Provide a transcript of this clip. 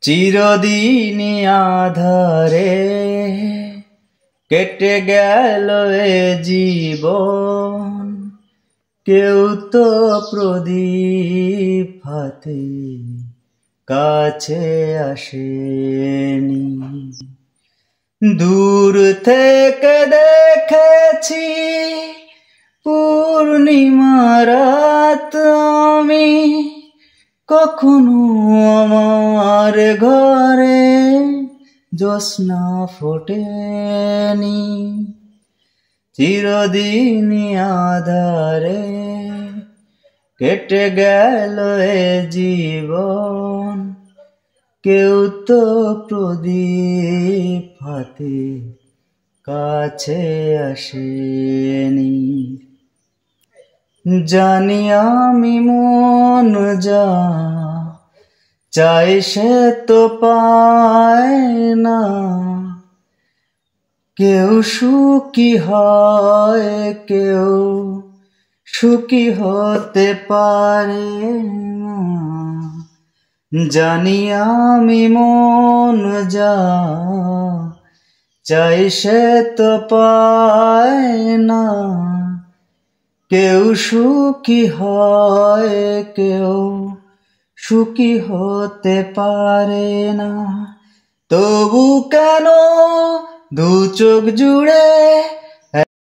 চিরদিনই আধারে কেটে গেল এ জীবন, কেউ তো প্রদীপ হাতে কাছে আসেনি। দূর থেকে দেখেছি পূর্ণিমা রাত আমি, কখনো আমার ঘরে জ্যোৎস্না ফোটেনি। চিরদিনই আধারে কেটে গেল এ জীবন, কেউ তো প্রদীপ হাতে কাছে আসেনি। জানি আমি মন যা চাই সে তো পায় না, কেউ সুখী হয় কেউ সুখী হতে পারে না। জানি আমি মন যা চাই সে তো পায় না, কেউ সুখী হয় কেউ সুখী হতে পারে না। তবু কেন দু চোখ জুড়ে